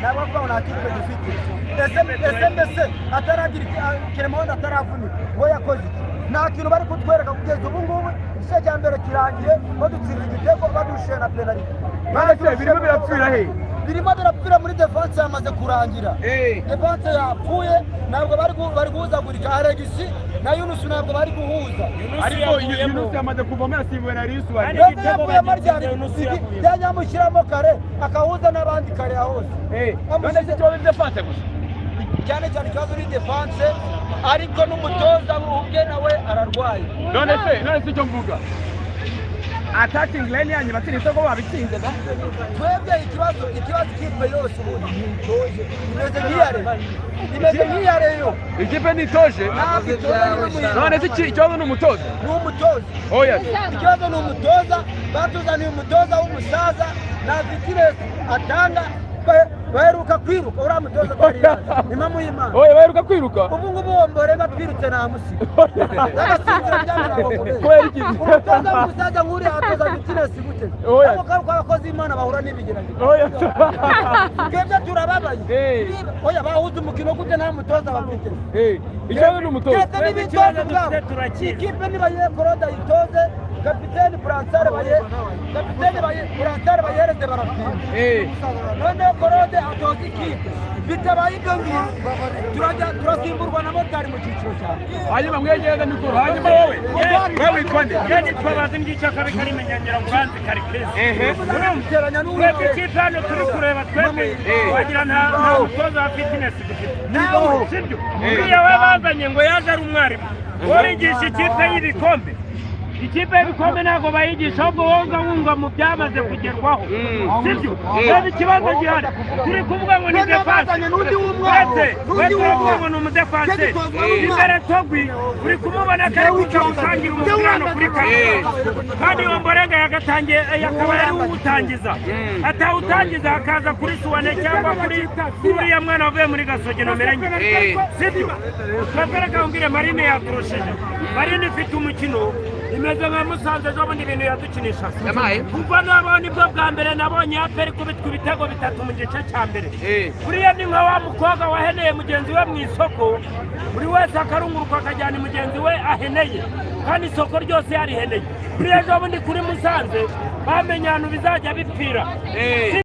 nabwo unakipe dufite SMS ataragira kiremonda atarafuni ngo yakoze nta kintu bari kutwereka kugeza ubu ngubu igice cya mbere kirangiye badutsinda igitego badushe na penalty bane birimo birapfira he birimo birapfira muri defense yamaze kurangira defense yapfuye ntabwo bari guhuzagurika Alegisi na Yunus ntabwo bari guhuza ariko Yunus yamaze kuvamo yasimbuwe na Risu wari yavuye maryari yanyamushyiramo kare akahuza n'abandi kare hose none se cyo defense gusa cyane ikibazo ni defense ariko n'umutoza ubwe nawe ararwaye none se cyo mvuga attacking lane yanyu batsinze ko babitsinze da twebwe ikibazo kipe yose ubundi nitoje imeze nk'iyareyo ikipe nitoje none se ikibazo ni umutoza oya ikibazo ni umutoza batuzaniye umutoza w'umusaza na fitness atanga baheruka kwiruka uriya mutoza kwa Real impamvu y'Imana oya baheruka kwiruka ubu ngubu wombore batwirutse nta musiga n'abasinzira byamara kubera iki umutoza w'umusaza nk'uri atoza fitness gute abo karuka abakozi b'Imana bahura n'ibigeragezo oya twebwe turababaye oya bahuza umukino gute nta mutoza bafite ikibazo ni umutoza ikipe nibaye Koroda yitoze kapiteni Bransare bayereze barafira none Korode atoza ikipe bitabaye ibyo ngibyo turasimburwa na motari mu cyiciro cyawe hanyuma mwegeze mikoro hanyuma wowe witwa nde yari twabaze ngicyo akabi karimenyangera ngo uranze kari keza uramuteranya n'uwitwa ikipe hano turi kureba twebwe wagira nta mutoza wa fitness dufite nawe sibyo uriya we bazanye ngo yaje ari umwarimu warigisha ikipe y'ibikombe ikipe y'ibikombe ntabwo bayigisha ahubwo woga wumva mu byamaze kugerwaho sibyo rero ikibazo gihari turi kuvuga ngo ni defense wese uravuga ngo ni umudefanse imbere Togwi uri kumubona kari guca gutangira umupira no kuri kare kandi Ombolenga yagatangiye yakaba yari uwutangiza atawutangiza hakaza kuri Suwane cyangwa kuri uriya mwana wavuye muri Gasogi nomero enye sibyo twebwe ngire Marine yaturusheje Marine ifite umukino imeze nka Musanze ejo bundi ibintu yadukinisha kuva nabonye bwo bwa mbere nabonye aperi kubitwa ibitego bitatu mu gice cya mbere buriya ni nka wa mukobwa waheneye mugenzi we mu isoko buri wese akarunguruka akajyana mugenzi we aheneye kandi isoko ryose yariheneye buriya ejo bundi kuri Musanze bamenye ahantu bizajya bipfira